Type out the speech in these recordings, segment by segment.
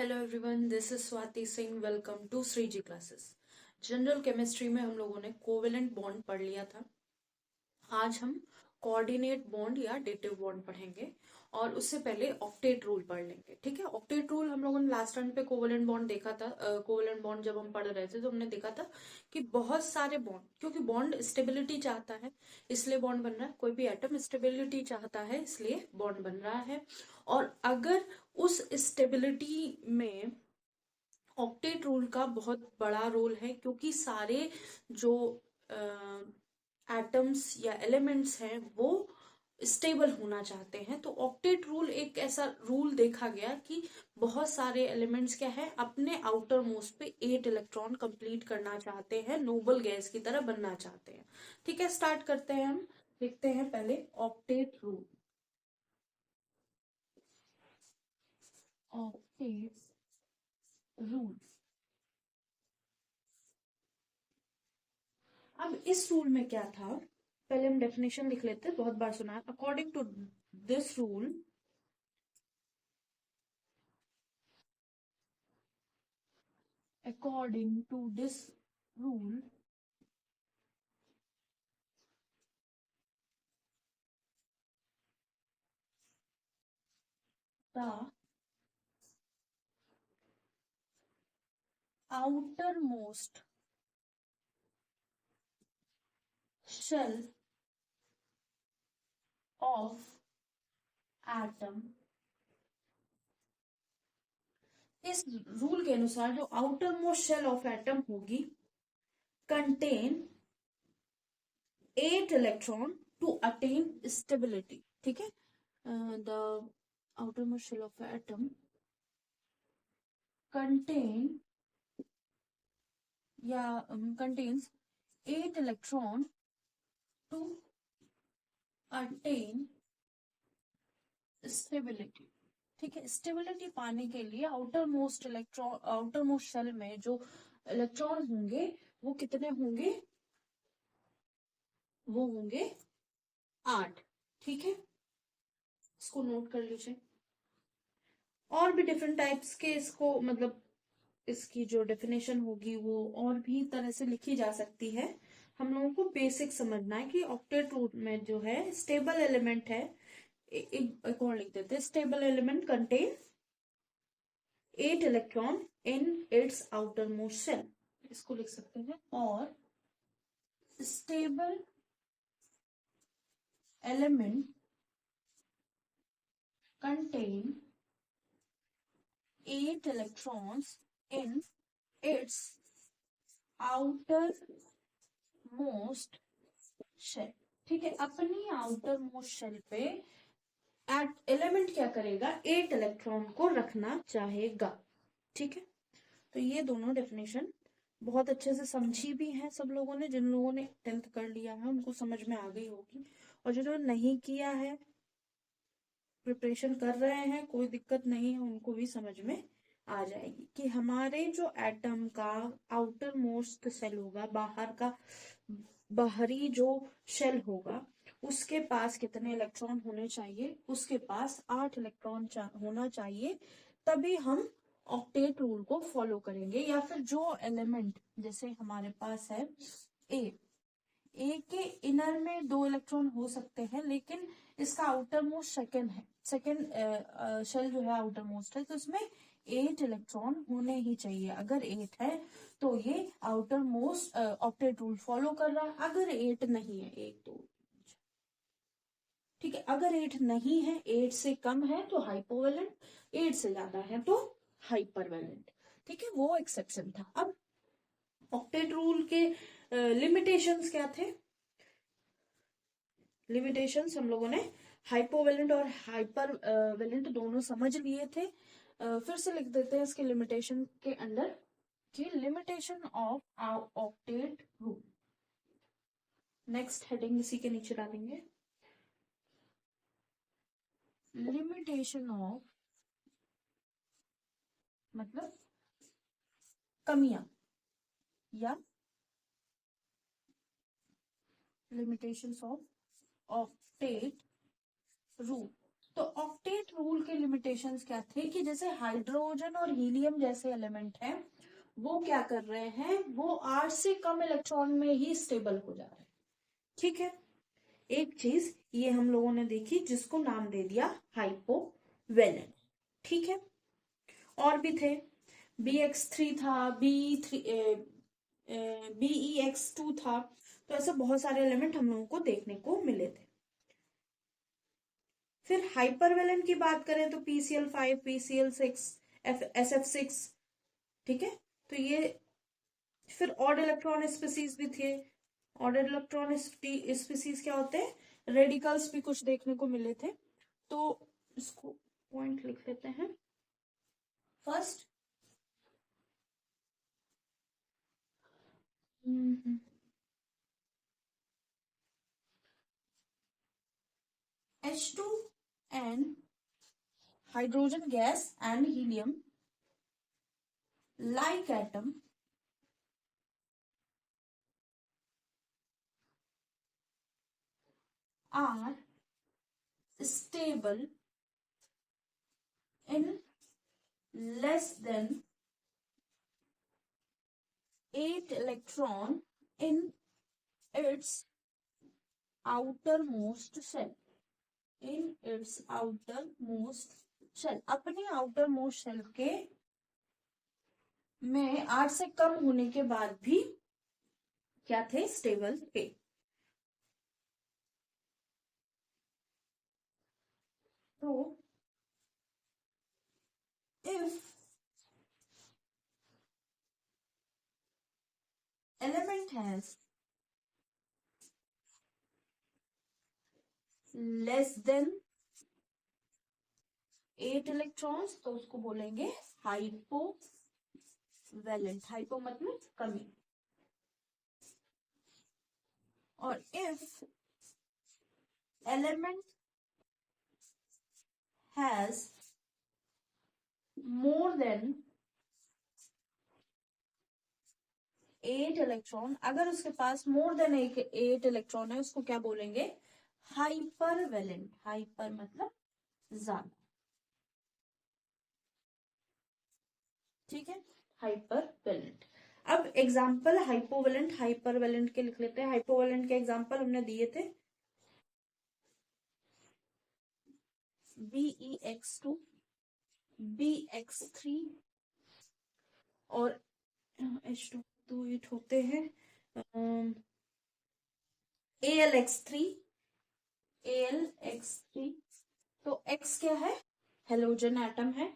Hello everyone, this is Swati Singh. Welcome to Shri ji classes. General chemistry में हम लोगों ने कोवेलेंट बॉन्ड पढ़ लिया था। आज हम कोऑर्डिनेट बॉन्ड या डेटिव बॉन्ड पढ़ेंगे और उससे पहले ऑक्टेट रूल पढ़ लेंगे। ठीक है, ऑक्टेट रूल हम लोगों ने लास्ट टाइम पे कोवेलेंट बॉन्ड देखा था। कोवेलेंट बॉन्ड जब हम पढ़ रहे थे तो हमने देखा था कि बहुत सारे बॉन्ड, क्योंकि बॉन्ड स्टेबिलिटी चाहता है इसलिए बॉन्ड बन रहा है। कोई भी एटम स्टेबिलिटी चाहता है इसलिए बॉन्ड बन रहा है। और अगर उस स्टेबिलिटी में ऑक्टेट रूल का बहुत बड़ा रोल है, क्योंकि सारे जो एटम्स या एलिमेंट्स हैं वो स्टेबल होना चाहते हैं। तो ऑक्टेट रूल एक ऐसा रूल देखा गया कि बहुत सारे एलिमेंट्स क्या है, अपने आउटर मोस्ट पे 8 इलेक्ट्रॉन कंप्लीट करना चाहते हैं, नोबल गैस की तरह बनना चाहते हैं। ठीक है, स्टार्ट करते हैं। हम देखते हैं पहले ऑक्टेट रूल। ऑक्टेट रूल, अब इस रूल में क्या था, पहले हम डेफिनेशन लिख लेते हैं, बहुत बार सुना है। According to this rule, according to this rule the outermost shell of atom, इस रूल के अनुसार जो outer most shell of atom होगी, contain 8 electron to attain stability. ठीक है, the outer most shell of atom contain या contains 8 electron to attain stability। ठीक है, स्टेबिलिटी पाने के लिए outermost electron, outer most shell में जो इलेक्ट्रॉन होंगे वो कितने होंगे, वो होंगे 8। ठीक है, इसको नोट कर लीजिए। और भी डिफरेंट टाइप्स के इसको, मतलब इसकी जो डेफिनेशन होगी वो और भी तरह से लिखी जा सकती है। हम लोगों को बेसिक समझना है कि ऑक्टेट रूट में जो है स्टेबल एलिमेंट है। एक और लिख देते हैं, stable element contain 8 electron in its outer most shell, इसको लिख सकते हैं। और stable element contain 8 electrons in its outer most shell. ठीक है, अपनी आउटर मोस्ट शेल पे एलिमेंट क्या करेगा, 8 इलेक्ट्रॉन को रखना चाहेगा। ठीक है, तो ये दोनों डेफिनेशन बहुत अच्छे से समझी भी हैं सब लोगों ने। जिन लोगों ने 10th कर लिया है उनको समझ में आ गई होगी, और जिन्होंने नहीं किया है, प्रिपरेशन कर रहे हैं, कोई दिक्कत नहीं है, उनको भी समझ में आ जाएगी कि हमारे जो एटम का आउटर मोस्ट सेल होगा, बाहर का बाहरी जो शेल होगा, उसके पास कितने इलेक्ट्रॉन होने चाहिए, उसके पास 8 इलेक्ट्रॉन होना चाहिए। तभी हम ऑक्टेट रूल को फॉलो करेंगे। या फिर जो एलिमेंट, जैसे हमारे पास है ए, ए के इनर में 2 इलेक्ट्रॉन हो सकते हैं, लेकिन इसका आउटर मोस्ट सेकेंड है, सेकेंड शेल जो है आउटर मोस्ट है, तो इसमें 8 इलेक्ट्रॉन होने ही चाहिए। अगर 8 है तो ये outer most octet rule follow कर रहा है। अगर 8 नहीं है, 1 2, ठीक है, अगर 8 नहीं है, 8 से कम है तो हाइपोवेलेंट, 8 से ज्यादा है तो हाइपरवेलेंट। ठीक है, वो एक्सेप्शन था। अब ऑक्टेट रूल के लिमिटेशंस क्या थे, लिमिटेशंस हम लोगों ने हाइपोवेलेंट और हाइपर वेलेंट दोनों समझ लिए थे। फिर से लिख देते हैं इसके लिमिटेशन के अंदर कि limitation of octet rule. Next heading इसी के नीचे डालेंगे, लिमिटेशन ऑफ मतलब कमियां, या लिमिटेशंस ऑफ ऑक्टेट रूल। तो ऑक्टेट रूल के लिमिटेशंस क्या थे कि जैसे हाइड्रोजन और हीलियम जैसे एलिमेंट हैं वो क्या कर रहे हैं, वो 8 से कम इलेक्ट्रॉन में ही स्टेबल हो जा रहे हैं। ठीक है, एक चीज ये हम लोगों ने देखी जिसको नाम दे दिया हाइपोवेलेंट। ठीक है, और भी थे, BX3 था, BEX2 था, तो ऐसे बहुत सारे एलिमेंट हम लोगों को देखने को मिले थे। फिर हाइपरवेलेंट की बात करें तो PCl5, PCl6, SF6। ठीक है, तो ये फिर ऑड इलेक्ट्रॉन स्पीसीज भी थे। ऑड इलेक्ट्रॉन स्पीसीज क्या होते हैं, रेडिकल्स भी कुछ देखने को मिले थे। तो इसको पॉइंट लिख लेते हैं। First H2 and hydrogen gas and helium like atom are stable in less than 8 electron in its outermost shell, in its outermost shell। अपने outermost shell के में 8 से कम होने के बाद भी क्या थे, स्टेबल थे। तो if element has less than 8 electrons तो उसको बोलेंगे हाइपोवेलेंट। हाइपो मतलब कमी। और if element has more than 8 electron, अगर उसके पास मोर देन 8 इलेक्ट्रॉन है उसको क्या बोलेंगे, हाइपरवेलेंट। हाइपर मतलब ज्यादा। ठीक है, हाइपरवेलेंट। अब एग्जाम्पल हाइपोवेलेंट हाइपरवेलेंट के लिख लेते हैं। हाइपोवेलेंट के एग्जाम्पल हमने दिए थे BEX2, BX3 और H2 तो ये होते हैं ALX3, ALX3। तो X क्या है, हेलोजन एटम है।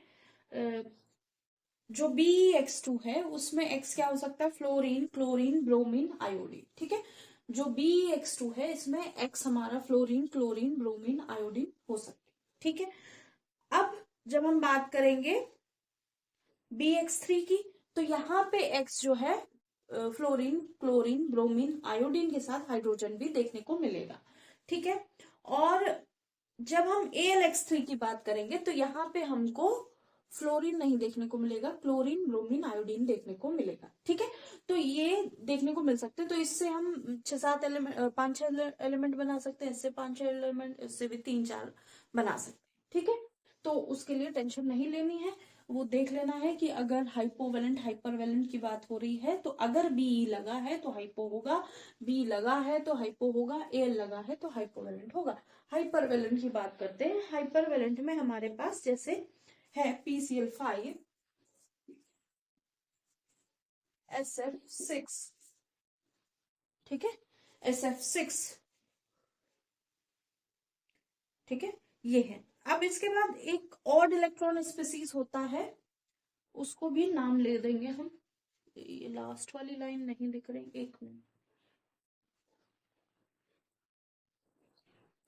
जो BEX2 है उसमें X क्या हो सकता है, फ्लोरीन, क्लोरीन, ब्रोमीन, आयोडीन। ठीक है, जो BEX2 है इसमें X हमारा फ्लोरीन, क्लोरीन, ब्रोमीन, आयोडीन हो सकता है। ठीक है, अब जब हम बात करेंगे BX3 की तो यहाँ पे X जो है फ्लोरीन, क्लोरीन, ब्रोमीन, आयोडीन के साथ हाइड्रोजन भी देखने को मिलेगा। ठीक है, और जब हम ALX3 की बात करेंगे तो यहाँ पे हमको फ्लोरीन नहीं देखने को मिलेगा, क्लोरीन, ब्रोमीन, आयोडीन देखने को मिलेगा। ठीक है, तो ये देखने को मिल सकते हैं। तो इससे हम 6-7 एलिमेंट, 5-6 एलिमेंट बना सकते हैं, इससे 5-6 एलिमेंट, इससे भी 3-4 बना सकते हैं। ठीक है, तो उसके लिए टेंशन नहीं लेनी है। वो देख लेना है कि अगर हाइपोवेलेंट हाइपरवेलेंट की बात हो रही है तो अगर BE लगा है तो हाइपो होगा, B लगा है तो हाइपो होगा, AL लगा है तो हाइपोवेलेंट होगा। हाइपरवेलेंट की बात करते हैं। हाइपरवेलेंट में हमारे पास जैसे है PCl5, SF6। ठीक है, SF6। ठीक है, ये है। अब इसके बाद एक ऑड इलेक्ट्रॉन स्पीसीज होता है, उसको भी नाम ले देंगे हम। ये लास्ट वाली लाइन नहीं दिख रही, एक मिनट,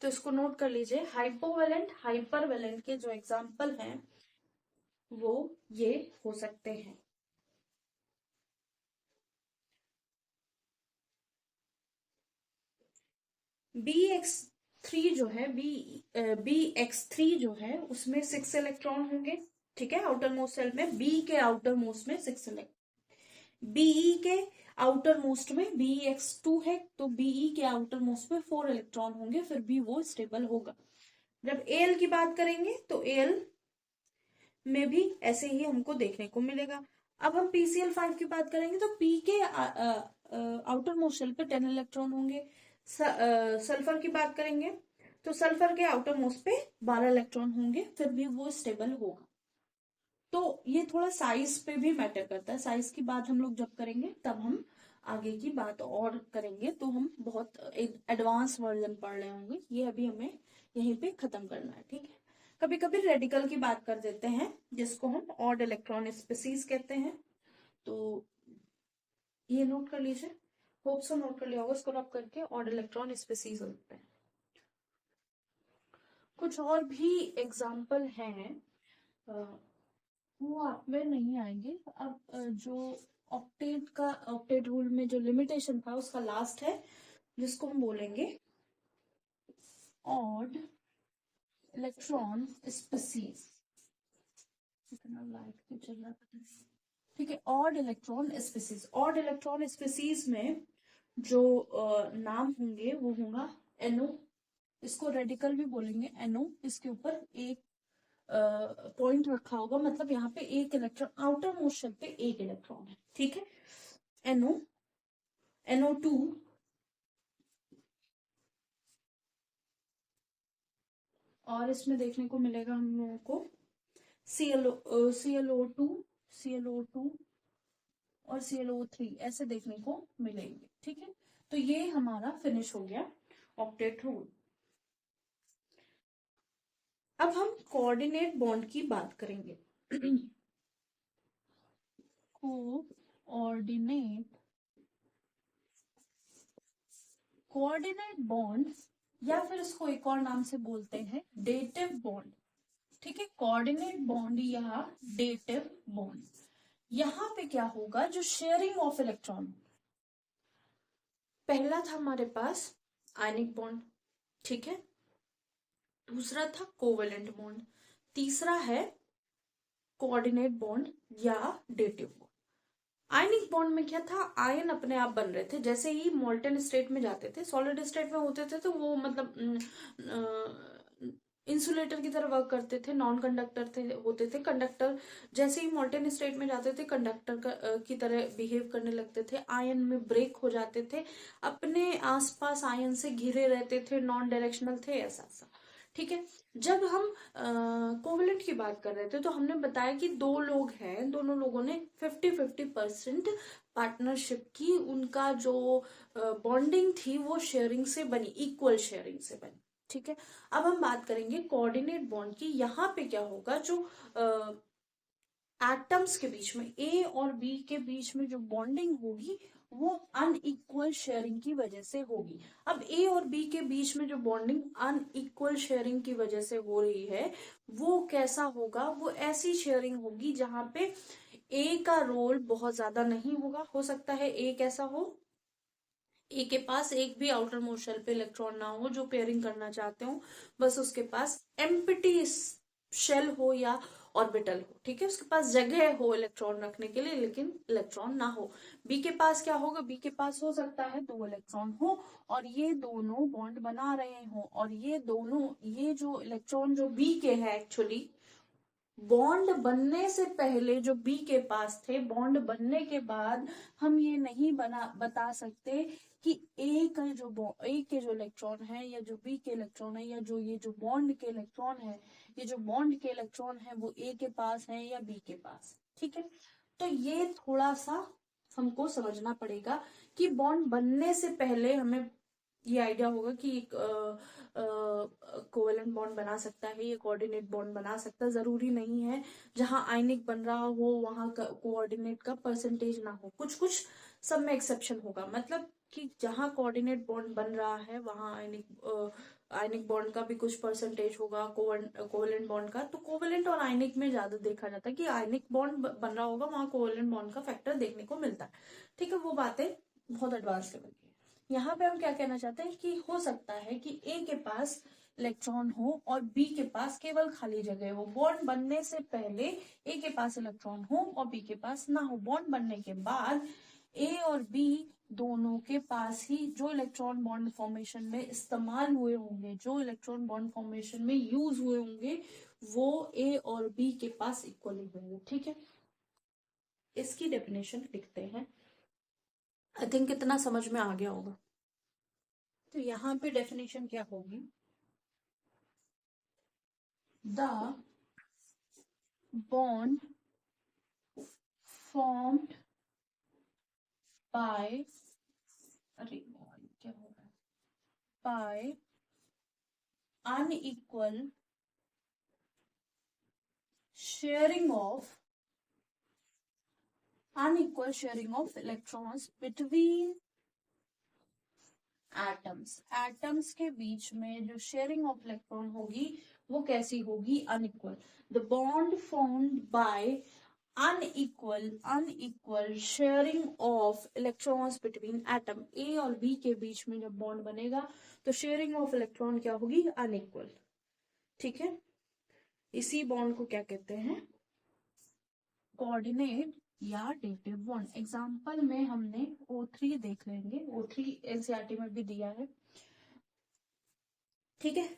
तो इसको नोट कर लीजिए। हाइपोवेलेंट हाइपरवेलेंट के जो एग्जाम्पल हैं वो ये हो सकते हैं। BX3 जो है, BX3 जो है उसमें 6 इलेक्ट्रॉन होंगे। ठीक है, आउटर मोस्ट सेल में B के आउटर मोस्ट में 6 इलेक्ट्रॉन, BE के आउटर मोस्ट में BX2 है तो BE के आउटर मोस्ट में 4 इलेक्ट्रॉन होंगे, फिर भी वो स्टेबल होगा। जब Al की बात करेंगे तो Al में भी ऐसे ही हमको देखने को मिलेगा। अब हम PCl5 की बात करेंगे तो P के आउटर मोस्ट शेल पे 10 इलेक्ट्रॉन होंगे। सल्फर की बात करेंगे तो सल्फर के आउटर मोस्ट पे 12 इलेक्ट्रॉन होंगे, फिर भी वो स्टेबल होगा। तो ये थोड़ा साइज पे भी मैटर करता है। साइज की बात हम लोग जब करेंगे तब हम आगे की बात और करेंगे, तो हम बहुत एडवांस वर्जन पढ़ रहे होंगे, ये अभी हमें यहीं पे खत्म करना है, ठीक है। कभी कभी रेडिकल की बात कर देते हैं, जिसको हम ऑड इलेक्ट्रॉन स्पीसीज कहते हैं। तो ये नोट कर लीजिए, होप सो नोट कर लिया होगा, इसको रब करके ऑड इलेक्ट्रॉन स्पीसीज होते हैं। कुछ और भी एग्जाम्पल हैं, वो आप में नहीं आएंगे। अब जो ऑक्टेट रूल में जो लिमिटेशन था उसका लास्ट है, जिसको हम बोलेंगे ऑड इलेक्ट्रॉन स्पीसीज। इतना लाइट क्यों चल रहा पता नहीं, ठीक है। Odd electron species, odd electron species में जो नाम होंगे वो होगा NO, इसको रेडिकल भी बोलेंगे NO। इसके ऊपर एक पॉइंट रखा होगा, मतलब यहाँ पे एक इलेक्ट्रॉन, आउटर मोस्ट शेल पे एक इलेक्ट्रॉन है, ठीक है। NO, NO2, और इसमें देखने को मिलेगा हम लोगों को ClO2, ClO2 और ClO3 ऐसे देखने को मिलेंगे, ठीक है। तो ये हमारा फिनिश हो गया ऑक्टेट रूल। अब हम कोऑर्डिनेट बॉन्ड की बात करेंगे। कोऑर्डिनेट बॉन्ड, या फिर इसको एक और नाम से बोलते हैं डेटिव बॉन्ड, ठीक है। कोऑर्डिनेट बॉन्ड या डेटिव बॉन्ड, यहां पे क्या होगा, जो शेयरिंग ऑफ इलेक्ट्रॉन, पहला था हमारे पास आयनिक बॉन्ड, ठीक है। दूसरा था कोवेलेंट बॉन्ड, तीसरा है कोऑर्डिनेट बॉन्ड या डेटिव बॉन्ड। आयनिक बॉन्ड में क्या था, आयन अपने आप बन रहे थे, जैसे ही मोल्टन स्टेट में जाते थे, सॉलिड स्टेट में होते थे तो वो मतलब इंसुलेटर की तरह वर्क करते थे, नॉन कंडक्टर थे होते थे। कंडक्टर जैसे ही मोल्टन स्टेट में जाते थे कंडक्टर की तरह बिहेव करने लगते थे, आयन में ब्रेक हो जाते थे, अपने आसपास आयन से घिरे रहते थे, नॉन डायरेक्शनल थे, ऐसा ऐसा, ठीक है। जब हम कोवलेंट की बात कर रहे थे तो हमने बताया कि दो लोग हैं, दोनों लोगों ने 50-50% पार्टनरशिप की, उनका जो बॉन्डिंग थी वो शेयरिंग से बनी, इक्वल शेयरिंग से बनी, ठीक है। अब हम बात करेंगे कोऑर्डिनेट बॉन्ड की। यहाँ पे क्या होगा, जो एटम्स के बीच में, A और B के बीच में जो बॉन्डिंग होगी वो अनइक्वल शेयरिंग की वजह से होगी। अब A और B के बीच में जो बॉन्डिंग अनइक्वल शेयरिंग की वजह से हो रही है वो कैसा होगा, वो ऐसी शेयरिंग होगी जहां पे A का रोल बहुत ज्यादा नहीं होगा। हो सकता है A कैसा हो, ए के पास एक भी आउटर मोस्ट शेल पे इलेक्ट्रॉन ना हो जो पेयरिंग करना चाहते हो, बस उसके पास एम्प्टी शेल हो या ऑर्बिटल हो, ठीक है। उसके पास जगह हो इलेक्ट्रॉन रखने के लिए, लेकिन इलेक्ट्रॉन ना हो। बी के पास क्या होगा, बी के पास हो सकता है दो इलेक्ट्रॉन हो और ये दोनों बॉन्ड बना रहे हो, और ये दोनों, ये जो इलेक्ट्रॉन जो बी के है, एक्चुअली बॉन्ड बनने से पहले जो बी के पास थे, बॉन्ड बनने के बाद हम ये नहीं बता सकते कि ए के जो इलेक्ट्रॉन है या जो बी के इलेक्ट्रॉन है या ये जो बॉन्ड के इलेक्ट्रॉन है, ये जो बॉन्ड के इलेक्ट्रॉन है वो ए के पास है या बी के पास, ठीक है। तो ये थोड़ा सा हमको समझना पड़ेगा कि बॉन्ड बनने से पहले हमें ये आइडिया होगा कि एक कोवेलेंट बॉन्ड बना सकता है, ये कोऑर्डिनेट बॉन्ड बना सकता है। जरूरी नहीं है जहां आयनिक बन रहा हो वहां कोऑर्डिनेट का परसेंटेज ना हो, कुछ कुछ सब में एक्सेप्शन होगा, मतलब कि जहां कोऑर्डिनेट बॉन्ड बन रहा है वहां आयनिक बॉन्ड का भी कुछ परसेंटेज होगा, कोवेलेंट बॉन्ड का। तो कोवेलेंट और आयनिक में ज्यादा देखा जाता है कि आयनिक बॉन्ड बन रहा होगा वहां कोवेलेंट बॉन्ड का फैक्टर देखने को मिलता है, ठीक है। वो बातें बहुत एडवांस लेवल की है। यहाँ पे हम क्या कहना चाहते हैं कि हो सकता है कि ए के पास इलेक्ट्रॉन हो और बी के पास केवल खाली जगह हो। बॉन्ड बनने से पहले ए के पास इलेक्ट्रॉन हो और बी के पास ना हो, बॉन्ड बनने के बाद ए और बी दोनों के पास ही जो इलेक्ट्रॉन बॉन्ड फॉर्मेशन में इस्तेमाल हुए होंगे, जो इलेक्ट्रॉन बॉन्ड फॉर्मेशन में यूज हुए होंगे, वो ए और बी के पास इक्वली होंगे। ठीक है, इसकी डेफिनेशन लिखते हैं। आई थिंक इतना समझ में आ गया होगा। तो यहाँ पे डेफिनेशन क्या होगी, द बॉन्ड फॉर्म्ड बाय, अरे क्या हो रहा है, by unequal sharing of electrons between atoms के बीच में जो शेयरिंग ऑफ इलेक्ट्रॉन होगी वो कैसी होगी, unequal. The bond formed by unequal sharing of electrons between atom, A और बी के बीच में जब बॉन्ड बनेगा तो शेयरिंग ऑफ इलेक्ट्रॉन क्या होगी, अनइक्वल। ठीक है, इसी बॉन्ड को क्या कहते हैं, कोऑर्डिनेट या डेटिव बॉन्ड। एग्जाम्पल में हमने O3 देख लेंगे, O3 एनसीईआरटी में भी दिया है। ठीक है,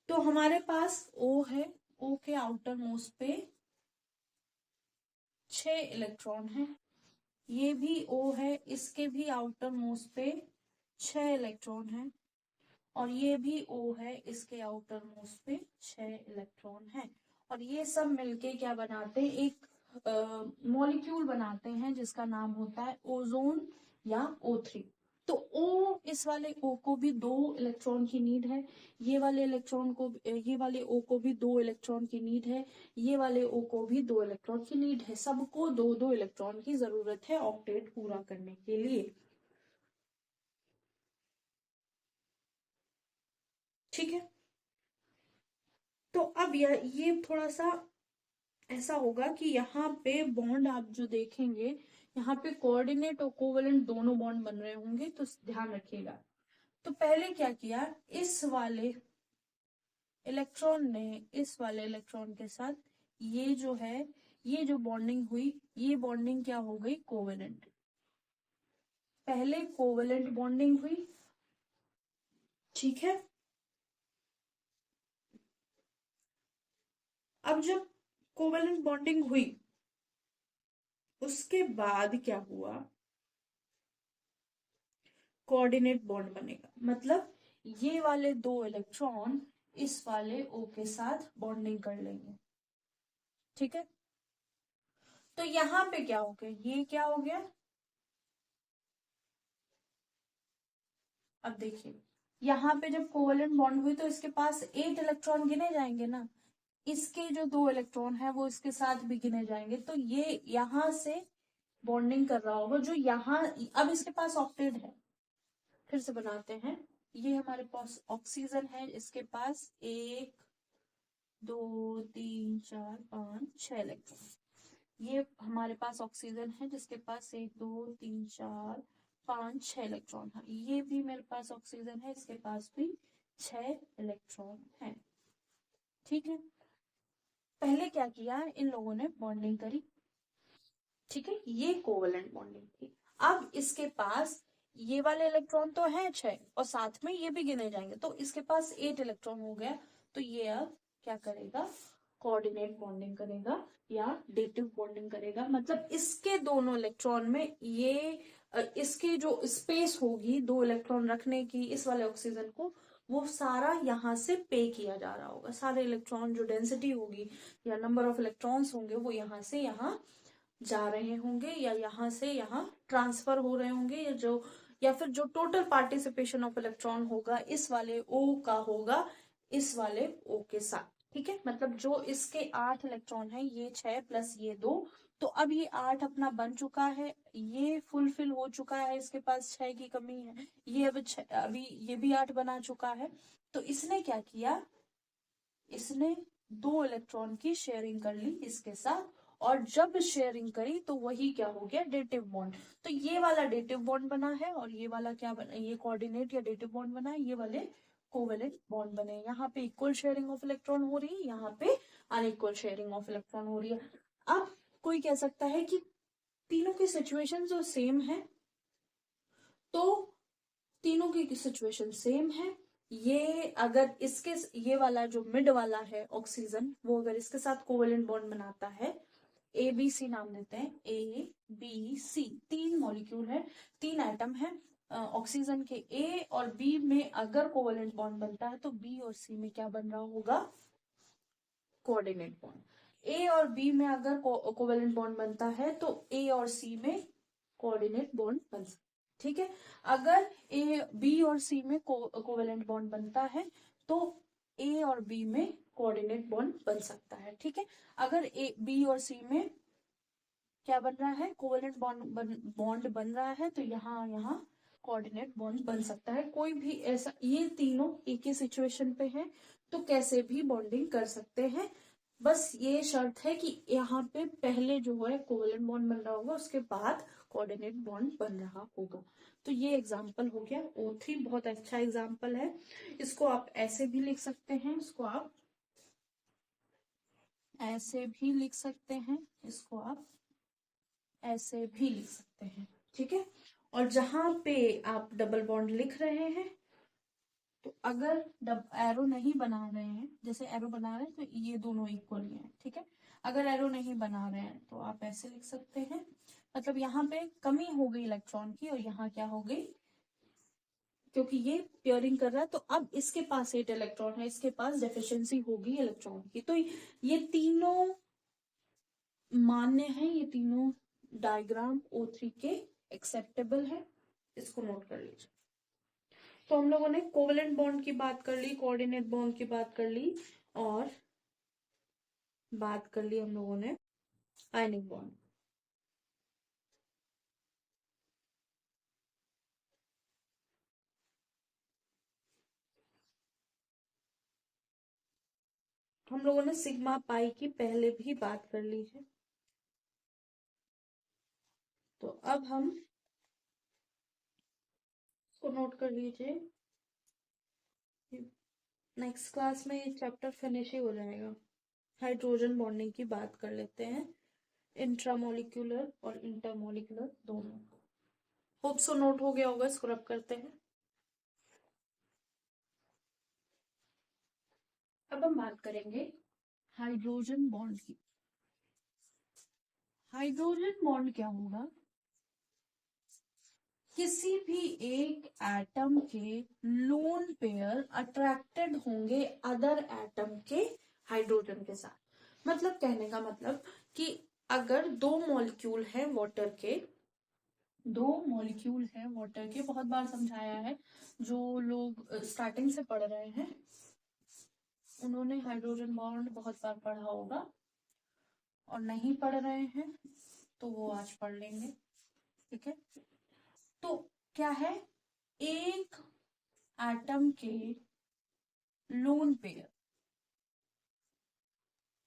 तो हमारे पास O है, O के आउटर मोस्ट पे 6 इलेक्ट्रॉन है, ये भी O है, इसके भी आउटर मोस्ट पे 6 इलेक्ट्रॉन है, और ये भी O है, इसके आउटर मोस्ट पे 6 इलेक्ट्रॉन है, और ये सब मिलके क्या बनाते हैं, एक मॉलिक्यूल बनाते हैं जिसका नाम होता है ओजोन या O3। तो O, इस वाले O को भी 2 इलेक्ट्रॉन की नीड है, ये वाले O को भी 2 इलेक्ट्रॉन की नीड है, ये वाले O को भी 2 इलेक्ट्रॉन की नीड है, सबको 2-2 इलेक्ट्रॉन की जरूरत है ऑक्टेट पूरा करने के लिए। ठीक है, तो अब ये थोड़ा सा ऐसा होगा कि यहाँ पे बॉन्ड आप जो देखेंगे, यहाँ पे कोऑर्डिनेट और कोवेलेंट दोनों बॉन्ड बन रहे होंगे, तो ध्यान रखिएगा। तो पहले क्या किया, इस वाले इलेक्ट्रॉन ने इस वाले इलेक्ट्रॉन के साथ ये जो है, ये जो बॉन्डिंग हुई, ये बॉन्डिंग क्या हो गई, कोवेलेंट। पहले कोवेलेंट बॉन्डिंग हुई, ठीक है। अब जब कोवेलेंट बॉन्डिंग हुई उसके बाद क्या हुआ, कोऑर्डिनेट बॉन्ड बनेगा, मतलब ये वाले 2 इलेक्ट्रॉन इस वाले O के साथ बॉन्डिंग कर लेंगे। ठीक है, तो यहां पे क्या हो गया, ये क्या हो गया, अब देखिए यहाँ पे जब कोवेलेंट बॉन्ड हुई तो इसके पास 8 इलेक्ट्रॉन गिने जाएंगे ना, इसके जो 2 इलेक्ट्रॉन है वो इसके साथ भी गिने जाएंगे, तो ये यहां से बॉन्डिंग कर रहा होगा, जो यहाँ अब इसके पास ऑक्टेट है। फिर से बनाते हैं, ये हमारे पास ऑक्सीजन है, इसके पास 1 2 3 4 5 6 इलेक्ट्रॉन, ये हमारे पास ऑक्सीजन है जिसके पास 1 2 3 4 5 6 इलेक्ट्रॉन है, ये भी मेरे पास ऑक्सीजन है, इसके पास भी 6 इलेक्ट्रॉन है। ठीक है, पहले क्या किया, इन लोगों ने बॉन्डिंग करी। ठीक है, ये कोवेलेंट बॉन्डिंग थी। अब इसके पास ये वाले इलेक्ट्रॉन तो है 6 और साथ में ये भी गिने जाएंगे, तो इसके पास 8 इलेक्ट्रॉन हो गया, तो ये अब क्या करेगा, कोऑर्डिनेट बॉन्डिंग करेगा या डेटिव बॉन्डिंग करेगा, मतलब इसके दोनों इलेक्ट्रॉन में ये इसके जो स्पेस होगी 2 इलेक्ट्रॉन रखने की इस वाले ऑक्सीजन को, वो सारा यहाँ से पे किया जा रहा होगा, सारे इलेक्ट्रॉन जो डेंसिटी होगी या नंबर ऑफ इलेक्ट्रॉन्स होंगे वो यहाँ से यहाँ जा रहे होंगे या यहाँ से यहाँ ट्रांसफर हो रहे होंगे, या फिर जो टोटल पार्टिसिपेशन ऑफ इलेक्ट्रॉन होगा इस वाले O का होगा इस वाले O के साथ। ठीक है, मतलब जो इसके 8 इलेक्ट्रॉन है, ये 6 प्लस ये 2, तो अब ये 8 अपना बन चुका है, ये फुलफिल हो चुका है, इसके पास 6 की कमी है, ये अभी ये भी 8 बना चुका है, तो इसने क्या किया, इसने 2 इलेक्ट्रॉन की शेयरिंग कर ली इसके साथ, और जब शेयरिंग करी तो वही क्या हो गया, डेटिव बॉन्ड। तो ये वाला डेटिव बॉन्ड बना है और ये वाला क्या बना, ये कोऑर्डिनेट या डेटिव बॉन्ड बना है, ये वाले कोवेलेंट बॉन्ड बने। यहाँ पे इक्वल शेयरिंग ऑफ इलेक्ट्रॉन हो रही है, यहाँ पे अनइक्वल शेयरिंग ऑफ इलेक्ट्रॉन हो रही है। अब कोई कह सकता है कि तीनों की सिचुएशन जो सेम है, तो तीनों की सिचुएशन सेम है। ये अगर इसके ये वाला जो मिड वाला है ऑक्सीजन, वो अगर इसके साथ कोवेलेंट बॉन्ड बनाता है, ए बी सी नाम देते हैं, ए बी सी, 3 मॉलिक्यूल है, 3 एटम है ऑक्सीजन के। ए और बी में अगर कोवेलेंट बॉन्ड बनता है तो बी और सी में क्या बन रहा होगा? Coordinate bond. ए और बी में अगर कोवेलेंट बॉन्ड बनता है तो ए और सी में कोऑर्डिनेट बॉन्ड बन सकता है। ठीक है, अगर ए बी और सी में कोवेलेंट बॉन्ड बनता है तो ए और बी में कोऑर्डिनेट बॉन्ड बन सकता है। ठीक है, अगर ए बी और सी में क्या बन रहा है? कोवेलेंट बॉन्ड बन रहा है तो यहाँ यहाँ कोऑर्डिनेट बॉन्ड बन सकता है। कोई भी ऐसा, ये तीनों एक ही सिचुएशन पे है तो कैसे भी बॉन्डिंग कर सकते हैं। बस ये शर्त है कि यहाँ पे पहले जो है कोवेलेंट बॉन्ड बन रहा होगा, उसके बाद कोऑर्डिनेट बॉन्ड बन रहा होगा। तो ये एग्जाम्पल हो गया O3, बहुत अच्छा एग्जाम्पल है। इसको आप ऐसे भी लिख सकते हैं, इसको आप ऐसे भी लिख सकते हैं, इसको आप ऐसे भी लिख सकते हैं। ठीक है, और जहां पे आप डबल बॉन्ड लिख रहे हैं तो अगर एरो नहीं बना रहे हैं, जैसे एरो बना रहे हैं तो ये दोनों इक्वल ही है। ठीक है, अगर एरो नहीं बना रहे हैं तो आप ऐसे लिख सकते हैं, मतलब यहाँ पे कमी हो गई इलेक्ट्रॉन की और यहाँ क्या हो गई, क्योंकि ये पेयरिंग कर रहा है तो अब इसके पास 8 इलेक्ट्रॉन है, इसके पास डेफिशिएंसी होगी इलेक्ट्रॉन की। तो ये तीनों मान्य है, ये तीनों डायग्राम O3 के एक्सेप्टेबल है, इसको नोट कर लीजिए। तो हम लोगों ने कोवेलेंट बॉन्ड की बात कर ली, कोऑर्डिनेट बॉन्ड की बात कर ली, और बात कर ली हम लोगों ने आयनिक बॉन्ड। हम लोगों ने सिग्मा पाई की पहले भी बात कर ली है। तो अब हम इसको नोट कर लीजिए, नेक्स्ट क्लास में ये चैप्टर फिनिश ही हो जाएगा। हाइड्रोजन बॉन्डिंग की बात कर लेते हैं, इंट्रामोलिक्यूलर और इंटरमोलिक्यूलर दोनों। होप सो नोट हो गया होगा, इसको रब करते हैं। अब हम बात करेंगे हाइड्रोजन बॉन्ड की। हाइड्रोजन बॉन्ड क्या होगा? किसी भी एक एटम के लोन पेयर अट्रैक्टेड होंगे अदर एटम के हाइड्रोजन के साथ। मतलब कहने का मतलब कि अगर दो मॉलिक्यूल है वाटर के, दो मॉलिक्यूल है वाटर के, बहुत बार समझाया है, जो लोग स्टार्टिंग से पढ़ रहे हैं उन्होंने हाइड्रोजन बॉन्ड बहुत बार पढ़ा होगा, और नहीं पढ़ रहे हैं तो वो आज पढ़ लेंगे। ठीक है, तो क्या है, एक एटम के लोन पेयर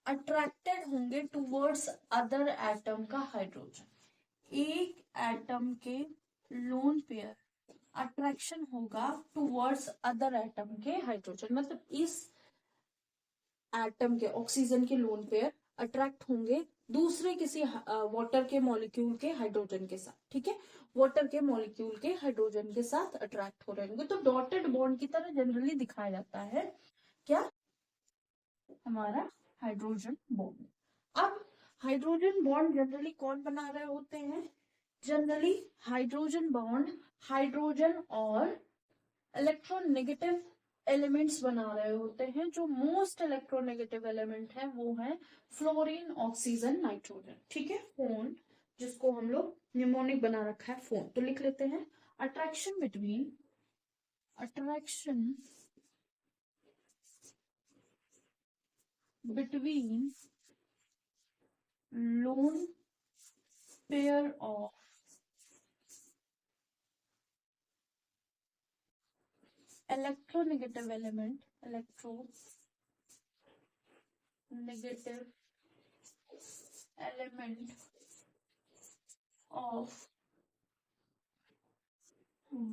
अट्रैक्टेड होंगे टुवर्ड्स अदर एटम का हाइड्रोजन। एक एटम के लोन पेयर अट्रैक्शन होगा टुवर्ड्स अदर एटम के हाइड्रोजन, मतलब इस एटम के ऑक्सीजन के लोन पेयर अट्रैक्ट होंगे दूसरे किसी वाटर के मॉलिक्यूल के हाइड्रोजन के साथ। ठीक है, वाटर के मॉलिक्यूल के हाइड्रोजन के साथ अट्रैक्ट हो रहे होंगे, तो डॉटेड बॉन्ड की तरह जनरली दिखाया जाता है क्या, हमारा हाइड्रोजन बॉन्ड। अब हाइड्रोजन बॉन्ड जनरली कौन बना रहे होते हैं? जनरली हाइड्रोजन बॉन्ड हाइड्रोजन और इलेक्ट्रोनेगेटिव एलिमेंट्स बना रहे होते हैं। जो मोस्ट इलेक्ट्रोनेगेटिव एलिमेंट है वो है फ्लोरीन, ऑक्सीजन, नाइट्रोजन। ठीक है, फोन, जिसको हम लोग निमोनिक बना रखा है फोन, तो लिख लेते हैं attraction between lone pair of electronegative element of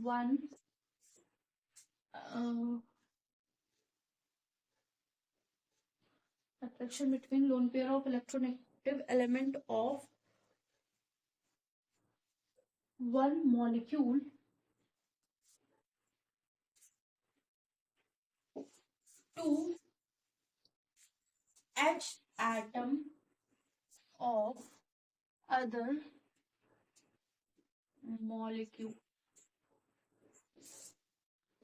one attraction between lone pair of electronegative element of one molecule to H atom of other molecule।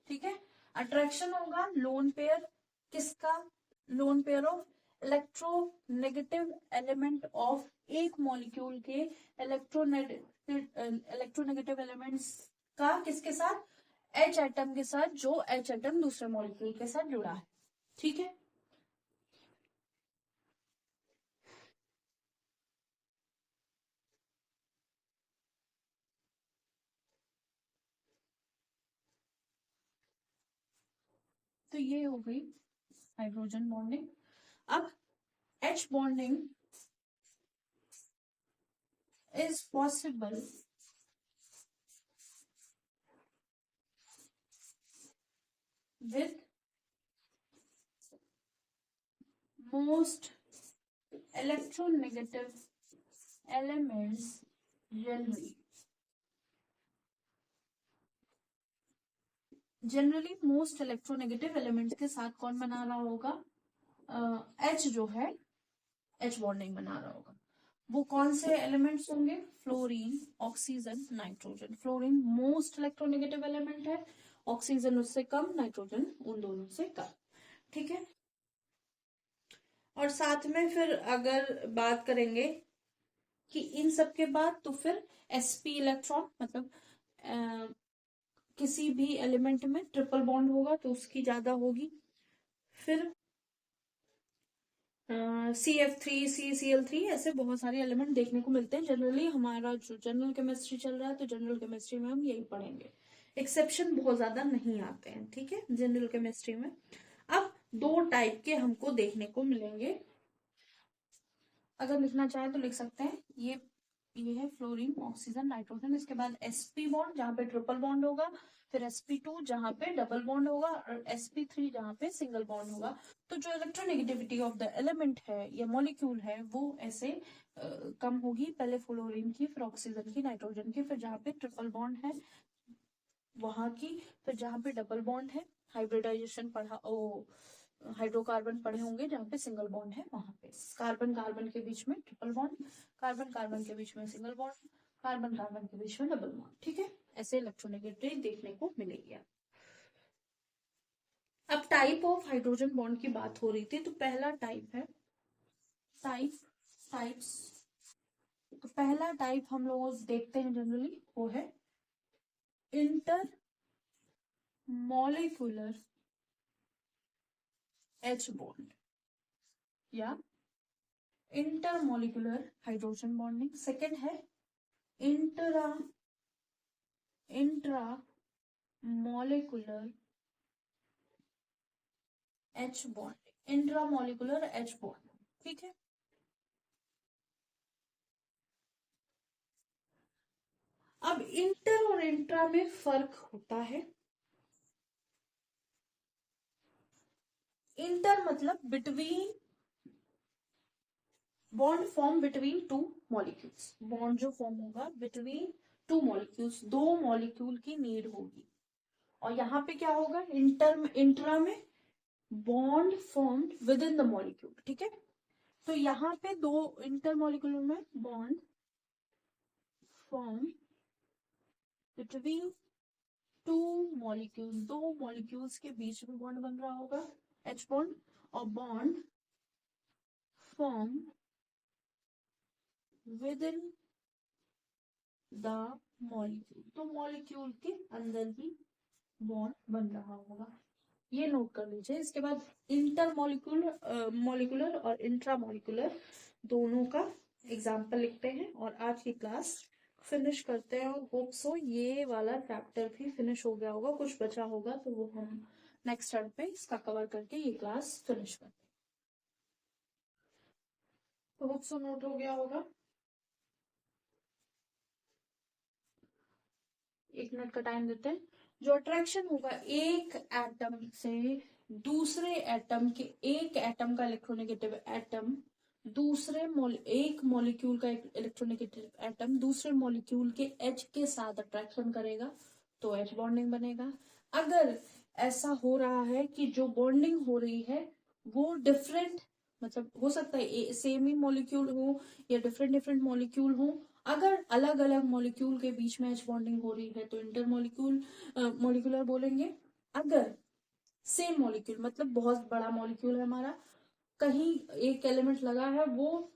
ठीक है, अट्रैक्शन होगा लोन पेयर किसका, lone pair of electronegative element of एक molecule के electronegative elements का किसके साथ, H atom के साथ, जो एच एटम दूसरे मॉलिक्यूल के साथ जुड़ा है। ठीक है, तो ये हो गई हाइड्रोजन बॉन्डिंग। अब H bonding is possible with most electronegative elements generally। Generally most electronegative elements के साथ कौन बना रहा होगा, H जो है H बॉन्डिंग बना रहा होगा। वो कौन से एलिमेंट्स होंगे, fluorine, oxygen, nitrogen. Fluorine most electronegative element है, ऑक्सीजन उससे कम, नाइट्रोजन उन दोनों से कम। ठीक है, और साथ में फिर अगर बात करेंगे कि इन सब के बाद तो फिर sp इलेक्ट्रॉन, मतलब किसी भी एलिमेंट में ट्रिपल बॉन्ड होगा तो उसकी ज्यादा होगी। फिर CF3, CCl3, ऐसे बहुत सारे एलिमेंट देखने को मिलते हैं। जनरली हमारा जो जनरल केमिस्ट्री चल रहा है तो जनरल केमिस्ट्री में हम यही पढ़ेंगे, एक्सेप्शन बहुत ज्यादा नहीं आते हैं। ठीक है, जनरल केमिस्ट्री में अब दो टाइप के हमको देखने को मिलेंगे। अगर लिखना चाहे तो लिख सकते हैं, ये है फ्लोरीन, ऑक्सीजन, नाइट्रोजन। इसके बाद sp बॉन्ड जहाँ पे ट्रिपल बॉन्ड होगा, फिर sp2 जहाँ पे डबल बॉन्ड होगा, और sp3 जहाँ पे सिंगल बॉन्ड होगा। तो जो इलेक्ट्रोनेगेटिविटी ऑफ द एलिमेंट है या मॉलिक्यूल है वो ऐसे कम होगी, पहले फ्लोरीन की, फिर ऑक्सीजन की, नाइट्रोजन की, फिर जहाँ पे ट्रिपल बॉन्ड है वहां की, फिर जहाँ पे डबल बॉन्ड है, हाइब्रिडाइजेशन पढ़ा, ओ हाइड्रोकार्बन पढ़े होंगे, जहाँ पे सिंगल बॉन्ड है वहां पे कार्बन कार्बन के बीच में ट्रिपल बॉन्ड, कार्बन कार्बन के बीच में सिंगल बॉन्ड, कार्बन कार्बन के बीच में डबल बॉन्ड। ठीक है, ऐसे इलेक्ट्रोनेगेटिविटी देखने को मिलेगी। अब टाइप ऑफ हाइड्रोजन बॉन्ड की बात हो रही थी, तो पहला टाइप है टाइप्स। तो पहला टाइप हम लोग देखते हैं जनरली, वो है इंटर मॉलिक्यूलर H बॉन्ड या इंटरमोलिकुलर हाइड्रोजन बॉन्डिंग। सेकेंड है intra molecular H bond, intramolecular H bond. ठीक है, अब इंटर और इंट्रा में फर्क होता है। इंटर मतलब between, bond form between two molecules. Bond जो फॉर्म होगा बिटवीन टू मॉलिक्यूल्स, दो मॉलिक्यूल की नीड होगी। और यहाँ पे क्या होगा, इंट्रा में bond formed with in the molecule. ठीक है, तो यहाँ पे दो इंटरमोलिकुलर में bond form between two molecules, दो मॉलिक्यूल्स के बीच में बॉन्ड बन रहा होगा H बॉन्ड, और bond form with in the molecule, तो मॉलिक्यूल के अंदर ही बॉन्ड बन रहा होगा। ये नोट कर लीजिए। इसके बाद मॉलिक्यूलर और इंट्रामोलिकुलर दोनों का एग्जाम्पल लिखते हैं और आज की क्लास फिनिश करते हैं। और होप सो ये वाला चैप्टर भी फिनिश हो गया होगा, कुछ बचा होगा तो वो हम नेक्स्ट टर्म पे इसका कवर करके ये क्लास फिनिश करते हैं। तो होप सो नोट हो गया होगा। 1 मिनट का टाइम देते हैं। जो अट्रैक्शन होगा एक एटम से दूसरे एटम के, एक एटम का इलेक्ट्रोनेगेटिव एटम दूसरे एक मॉलिक्यूल का इलेक्ट्रोनेगेटिव एटम दूसरे मॉलिक्यूल के H के साथ अट्रैक्शन करेगा तो H बॉन्डिंग बनेगा। अगर ऐसा हो रहा है कि जो बॉन्डिंग हो रही है वो डिफरेंट, मतलब हो सकता है सेम ही मॉलिक्यूल हो या डिफरेंट डिफरेंट मॉलिक्यूल हो। अगर अलग अलग मॉलिक्यूल के बीच में एच बॉन्डिंग हो रही है तो इंटर मॉलिक्यूलर बोलेंगे। अगर सेम मॉलिक्यूल मतलब बहुत बड़ा मॉलिक्यूल है हमारा, कहीं एक एलिमेंट लगा है वो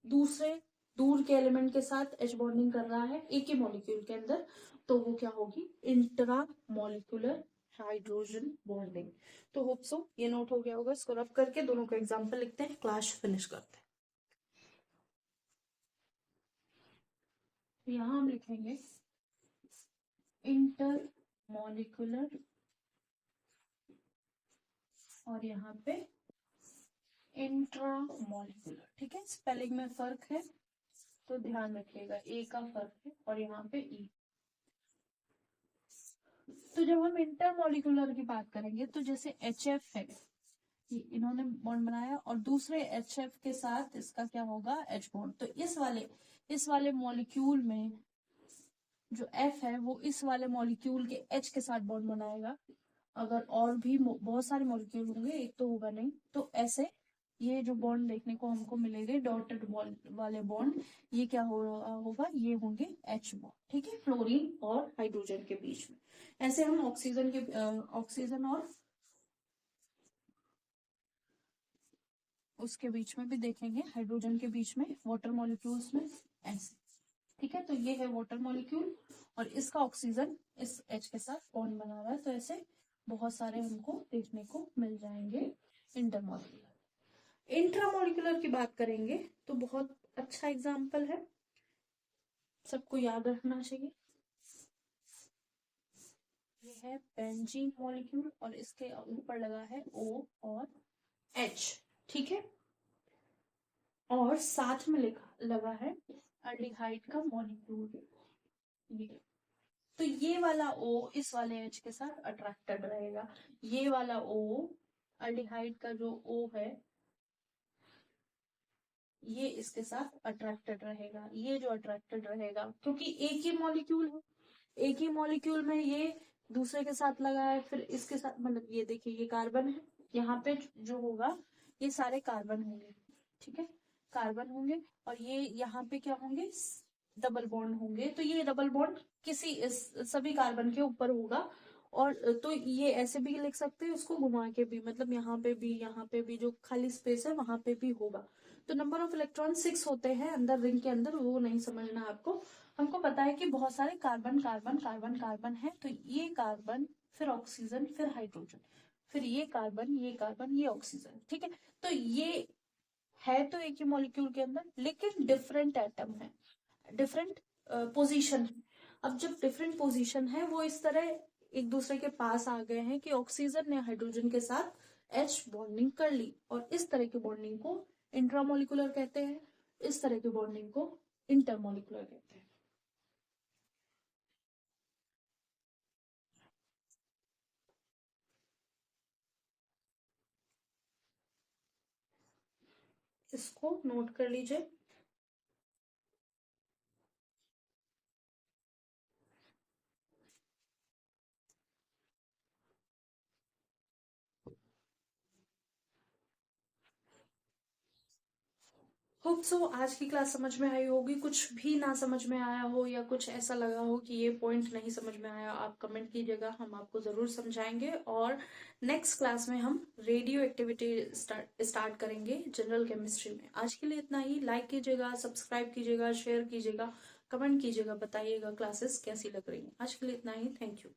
दूसरे दूर के एलिमेंट के साथ एच बॉन्डिंग कर रहा है एक ही मॉलिक्यूल के अंदर, तो वो क्या होगी, इंट्रा मॉलिक्यूलर हाइड्रोजन बॉन्डिंग। तो होप सो ये नोट हो गया होगा। इसको रब करके दोनों को एग्जांपल लिखते हैं, क्लास फिनिश करते हैं। तो यहां हम लिखेंगे इंटर मॉलिक्यूलर और यहाँ पे इंट्रा मॉलिक्यूलर। ठीक है, स्पेलिंग में फर्क है तो ध्यान रखिएगा, ए का फर्क है और यहाँ पे ई। तो जब हम इंटर मॉलिक्यूलर की बात करेंगे तो जैसे HF है, ये इन्होंने बॉन्ड बनाया और दूसरे HF के साथ इसका क्या होगा, H बॉन्ड। तो इस वाले मॉलिक्यूल में जो F है वो इस वाले मॉलिक्यूल के H के साथ बॉन्ड बनाएगा। अगर और भी बहुत सारे मॉलिक्यूल होंगे, एक तो होगा नहीं, तो ऐसे ये जो बॉन्ड देखने को हमको मिलेंगे डॉटेड वाले बॉन्ड, ये क्या होगा, ये होंगे H बॉन्ड। ठीक है, फ्लोरीन और हाइड्रोजन के बीच में। ऐसे हम ऑक्सीजन और उसके बीच में भी देखेंगे, हाइड्रोजन के बीच में, वाटर मॉलिक्यूल्स में ऐसे। ठीक है, तो ये है वाटर मॉलिक्यूल और इसका ऑक्सीजन इस H के साथ बॉन्ड बना हुआ है। तो ऐसे बहुत सारे हमको देखने को मिल जाएंगे इंटरमॉलिक्यूलर। इंट्रामॉलिक्यूलर की बात करेंगे तो बहुत अच्छा एग्जाम्पल है, सबको याद रखना चाहिए। ये है बेंजीन मॉलिक्यूल और इसके ऊपर लगा है O और H। ठीक है, और साथ में लगा है अल्डिहाइड का मॉलिक्यूल ये। तो ये वाला O इस वाले H के साथ अट्रैक्टेड रहेगा, ये वाला O अल्डिहाइड का जो O है ये इसके साथ अट्रैक्टेड रहेगा, ये जो अट्रैक्टेड रहेगा क्योंकि एक ही मॉलिक्यूल है, एक ही मॉलिक्यूल में ये दूसरे के साथ लगा है, फिर इसके साथ, मतलब ये देखिए ये कार्बन है, यहाँ पे जो होगा ये सारे कार्बन होंगे। ठीक है, कार्बन होंगे और ये यहाँ पे क्या होंगे, डबल बॉन्ड होंगे। तो ये डबल बॉन्ड सभी कार्बन के ऊपर होगा। और तो ये ऐसे भी लिख सकते हैं उसको घुमा के भी, मतलब यहाँ पे भी जो खाली स्पेस है वहां पे भी होगा। तो नंबर ऑफ इलेक्ट्रॉन 6 होते हैं अंदर रिंग के अंदर, वो नहीं समझना आपको। हमको पता है कि बहुत सारे कार्बन कार्बन कार्बन कार्बन है, तो ये कार्बन फिर ऑक्सीजन फिर हाइड्रोजन, फिर ये कार्बन ये कार्बन ये ऑक्सीजन। ठीक है, तो ये है तो एक ही मॉलिक्यूल के अंदर लेकिन डिफरेंट एटम है, डिफरेंट पोजीशन है। अब जब डिफरेंट पोजीशन है वो इस तरह एक दूसरे के पास आ गए हैं कि ऑक्सीजन ने हाइड्रोजन के साथ H बॉन्डिंग कर ली, और इस तरह की बॉन्डिंग को इंट्रामोलिकुलर कहते हैं, इस तरह की बॉन्डिंग को इंटरमोलिकुलर कहते हैं। इसको नोट कर लीजिए। होप सो आज की क्लास समझ में आई होगी। कुछ भी ना समझ में आया हो या कुछ ऐसा लगा हो कि ये पॉइंट नहीं समझ में आया, आप कमेंट कीजिएगा, हम आपको जरूर समझाएंगे। और नेक्स्ट क्लास में हम रेडियो एक्टिविटी स्टार्ट करेंगे जनरल केमिस्ट्री में। आज के लिए इतना ही। लाइक कीजिएगा, सब्सक्राइब कीजिएगा, शेयर कीजिएगा, कमेंट कीजिएगा, बताइएगा क्लासेस कैसी लग रही है। आज के लिए इतना ही, थैंक यू।